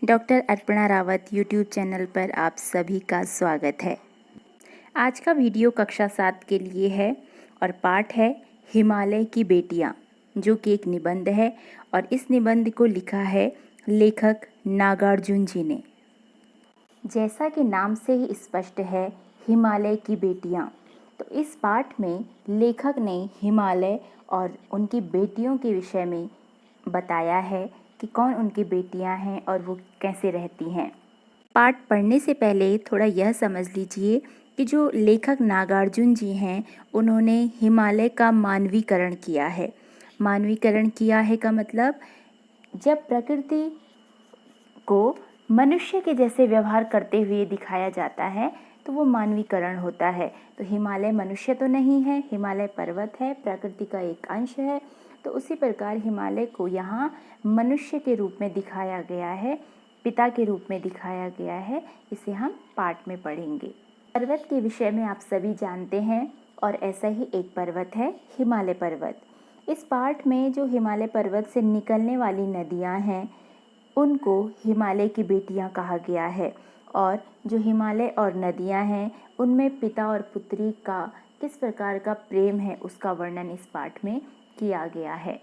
Doctor Arpana Rawat YouTube channel पर आप सभी का स्वागत है। आज का वीडियो कक्षा 7 के लिए है और पाठ है हिमालय की बेटियां, जो कि एक निबंध है और इस निबंध को लिखा है लेखक नागार्जुन जी ने। जैसा कि नाम से ही स्पष्ट है, हिमालय की बेटियां, तो इस पाठ में लेखक ने हिमालय और उनकी बेटियों के विषय में बताया है कि कौन उनकी बेटियां हैं और वो कैसे रहती हैं। पाठ पढ़ने से पहले थोड़ा यह समझ लीजिए कि जो लेखक नागार्जुन जी हैं, उन्होंने हिमालय का मानवीकरण किया है। मानवीकरण किया है का मतलब, जब प्रकृति को मनुष्य के जैसे व्यवहार करते हुए दिखाया जाता है तो वो मानवीकरण होता है। तो हिमालय मनुष्य तो नहीं है, हिमालय पर्वत है, प्रकृति का एक अंश है। तो उसी प्रकार हिमालय को यहाँ मनुष्य के रूप में दिखाया गया है, पिता के रूप में दिखाया गया है। इसे हम पाठ में पढ़ेंगे। पर्वत के विषय में आप सभी जानते हैं और ऐसा ही एक पर्वत है हिमालय पर्वत। इस पाठ में जो हिमालय पर्वत से निकलने वाली नदियाँ हैं, उनको हिमालय की बेटियां कहा गया है। और जो हिमालय और नदियां हैं, उनमें पिता और पुत्री का किस प्रकार का प्रेम है, उसका वर्णन इस पाठ में किया गया है।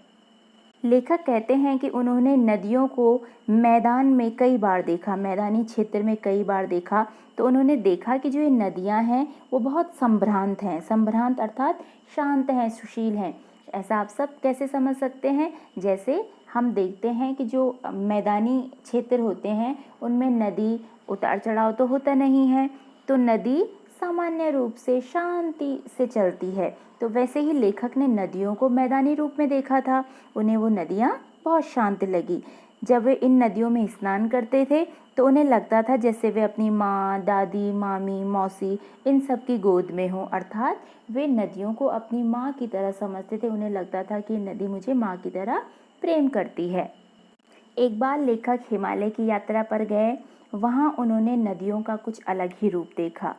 लेखक कहते हैं कि उन्होंने नदियों को मैदान में कई बार देखा, मैदानी क्षेत्र में कई बार देखा। तो उन्होंने देखा कि जो ये नदियां हैं वो बहुत संभ्रांत हैं। संभ्रांत अर्थात शांत हैं, सुशील हैं। ऐसा आप सब कैसे समझ सकते हैं? जैसे हम देखते हैं कि जो मैदानी क्षेत्र होते हैं उनमें नदी उतार चढ़ाव तो होता नहीं है, तो नदी सामान्य रूप से शांति से चलती है। तो वैसे ही लेखक ने नदियों को मैदानी रूप में देखा था। उन्हें वो नदियाँ बहुत शांत लगी। जब वे इन नदियों में स्नान करते थे तो उन्हें लगता था जैसे वे अपनी माँ, दादी, मामी, मौसी इन सब की गोद में हों। अर्थात वे नदियों को अपनी माँ की तरह समझते थे। उन्हें लगता था कि नदी मुझे माँ की तरह प्रेम करती है। एक बार लेखक हिमालय की यात्रा पर गए। वहाँ उन्होंने नदियों का कुछ अलग ही रूप देखा।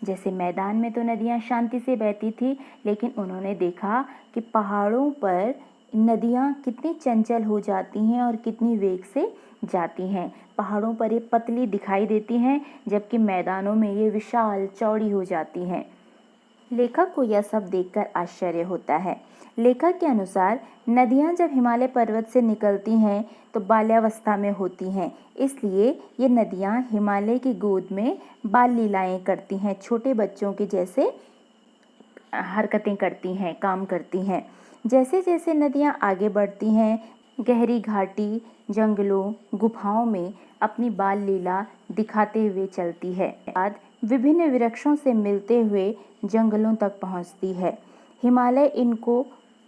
जैसे मैदान में तो नदियाँ शांति से बहती थी, लेकिन उन्होंने देखा कि पहाड़ों पर नदियाँ कितनी चंचल हो जाती हैं और कितनी वेग से जाती हैं। पहाड़ों पर ये पतली दिखाई देती हैं, जबकि मैदानों में ये विशाल चौड़ी हो जाती हैं। लेखक को यह सब देखकर आश्चर्य होता है। लेखक के अनुसार नदियाँ जब हिमालय पर्वत से निकलती हैं तो बाल्यावस्था में होती हैं, इसलिए ये नदियाँ हिमालय की गोद में बाल लीलाएं करती हैं, छोटे बच्चों के जैसे हरकतें करती हैं, काम करती हैं। जैसे जैसे नदियाँ आगे बढ़ती हैं, गहरी घाटी, जंगलों, गुफाओं में अपनी बाल लीला दिखाते हुए चलती है। बाद विभिन्न वृक्षों से मिलते हुए जंगलों तक पहुंचती है। हिमालय इनको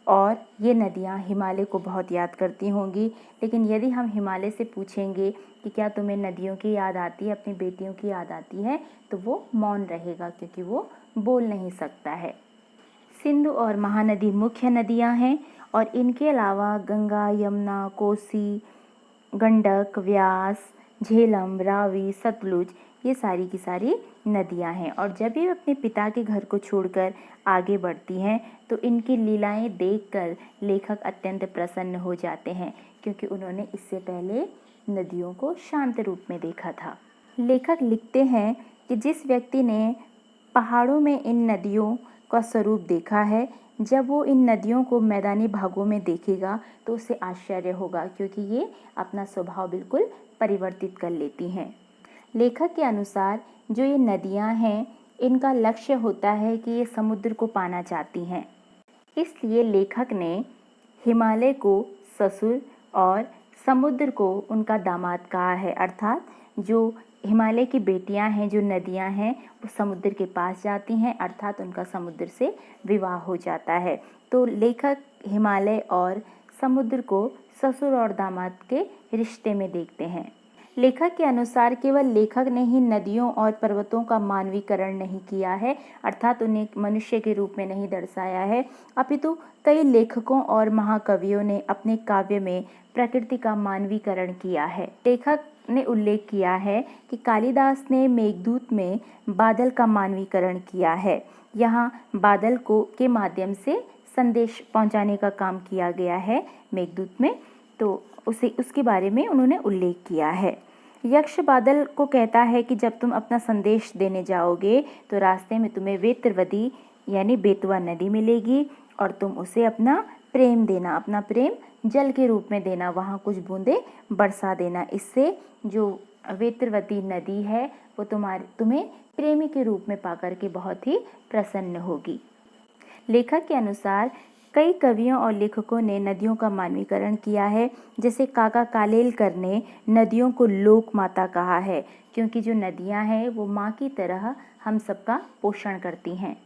और ये नदियाँ हिमालय को बहुत याद करती होंगी। लेकिन यदि हम हिमालय से पूछेंगे कि क्या तुम्हें नदियों की याद आती है, अपनी बेटियों की याद आती है, तो वो मौन रहेगा, क्योंकि वो बोल नहीं सकता है। सिंधु और महानदी मुख्य नदियाँ हैं और इनके अलावा गंगा, यमुना, कोसी, गंडक, व्यास, झेलम, रावी, सतलुज, ये सारी की सारी नदियाँ हैं। और जब ये अपने पिता के घर को छोड़कर आगे बढ़ती हैं तो इनकी लीलाएं देखकर लेखक अत्यंत प्रसन्न हो जाते हैं, क्योंकि उन्होंने इससे पहले नदियों को शांत रूप में देखा था। लेखक लिखते हैं कि जिस व्यक्ति ने पहाड़ों में इन नदियों का स्वरूप देखा है, जब वो इन नदियों को मैदानी भागों में देखेगा तो उसे आश्चर्य होगा, क्योंकि ये अपना स्वभाव बिल्कुल परिवर्तित कर लेती हैं। लेखक के अनुसार जो ये नदियाँ हैं, इनका लक्ष्य होता है कि ये समुद्र को पाना चाहती हैं। इसलिए लेखक ने हिमालय को ससुर और समुद्र को उनका दामाद कहा है। अर्थात जो हिमालय की बेटियां हैं, जो नदियां हैं, वो समुद्र के पास जाती हैं, अर्थात उनका समुद्र से विवाह हो जाता है। तो लेखक हिमालय और समुद्र को ससुर और दामाद के रिश्ते में देखते हैं। लेखक के अनुसार केवल लेखक ने ही नदियों और पर्वतों का मानवीकरण नहीं किया है, अर्थात उन्हें मनुष्य के रूप में नहीं दर्शाया है, अपितु कई लेखकों और महाकवियों ने अपने काव्य में प्रकृति का मानवीकरण किया है। लेखक ने उल्लेख किया है कि कालिदास ने मेघदूत में बादल का मानवीकरण किया है। यहाँ बादल को के माध्यम से संदेश पहुँचाने का काम किया गया है मेघदूत में, तो उसके बारे में उन्होंने उल्लेख किया है। यक्ष बादल को कहता है कि जब तुम अपना संदेश देने जाओगे तो रास्ते में तुम्हें वेत्रवती यानी बेतवा नदी मिलेगी और तुम उसे अपना प्रेम देना, अपना प्रेम जल के रूप में देना, वहाँ कुछ बूंदें बरसा देना। इससे जो वेत्रवती नदी है वो तुम्हें प्रेमी के रूप में पाकर के बहुत ही प्रसन्न होगी। लेखक के अनुसार कई कवियों और लेखकों ने नदियों का मानवीकरण किया है। जैसे काका कालेलकर ने नदियों को लोक माता कहा है, क्योंकि जो नदियां हैं वो माँ की तरह हम सबका पोषण करती हैं।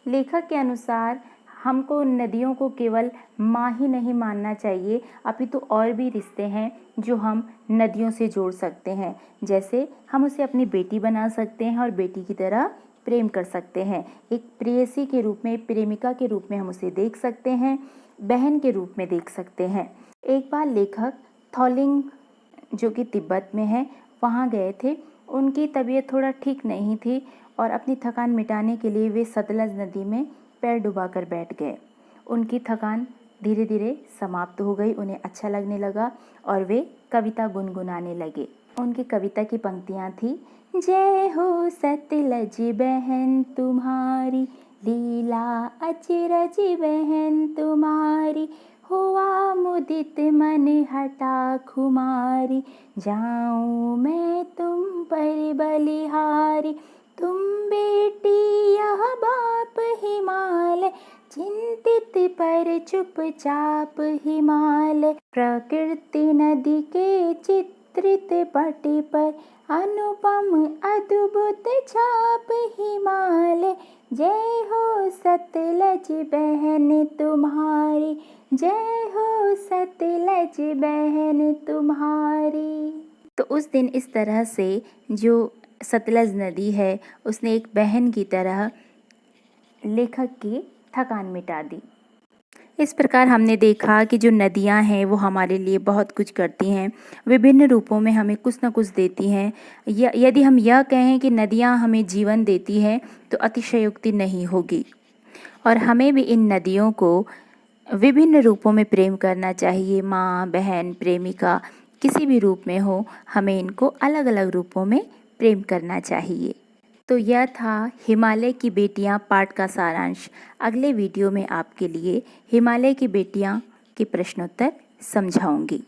लेखक के अनुसार हमको नदियों को केवल माँ ही नहीं मानना चाहिए, अपितु और भी रिश्ते हैं जो हम नदियों से जोड़ सकते हैं। जैसे हम उसे अपनी बेटी बना सकते हैं और बेटी की तरह प्रेम कर सकते हैं। एक प्रेयसी के रूप में, प्रेमिका के रूप में हम उसे देख सकते हैं, बहन के रूप में देख सकते हैं। एक बार लेखक थॉलिंग जो कि तिब्बत में है वहाँ गए थे। उनकी तबीयत थोड़ा ठीक नहीं थी और अपनी थकान मिटाने के लिए वे सतलज नदी में पैर डुबाकर बैठ गए। उनकी थकान धीरे धीरे समाप्त हो गई, उन्हें अच्छा लगने लगा और वे कविता गुनगुनाने लगे। उनकी कविता की पंक्तियाँ थी, जय हो सतलज बहन तुम्हारी, लीला अचरज बहन तुम्हारी, हुआ मुदित मन हटा खुमारी, जाऊं मैं तुम पर बलिहारी, तुम बेटी यह बाप हिमालय, चिंतित पर चुपचाप हिमालय, प्रकृति नदी के चित्रित पट पर अनुपम अद्भुत छाप हिमालय, जय हो सतलज बहन तुम्हारी, जय हो सतलज बहन तुम्हारी। तो उस दिन इस तरह से जो सतलज नदी है उसने एक बहन की तरह लेखक की थकान मिटा दी। इस प्रकार हमने देखा कि जो नदियाँ हैं वो हमारे लिए बहुत कुछ करती हैं, विभिन्न रूपों में हमें कुछ न कुछ देती हैं। यदि हम यह कहें कि नदियाँ हमें जीवन देती हैं तो अतिशयोक्ति नहीं होगी। और हमें भी इन नदियों को विभिन्न रूपों में प्रेम करना चाहिए। माँ, बहन, प्रेमिका, किसी भी रूप में हो, हमें इनको अलग अलग रूपों में प्रेम करना चाहिए। तो यह था हिमालय की बेटियां पाठ का सारांश। अगले वीडियो में आपके लिए हिमालय की बेटियां के प्रश्नोत्तर समझाऊंगी।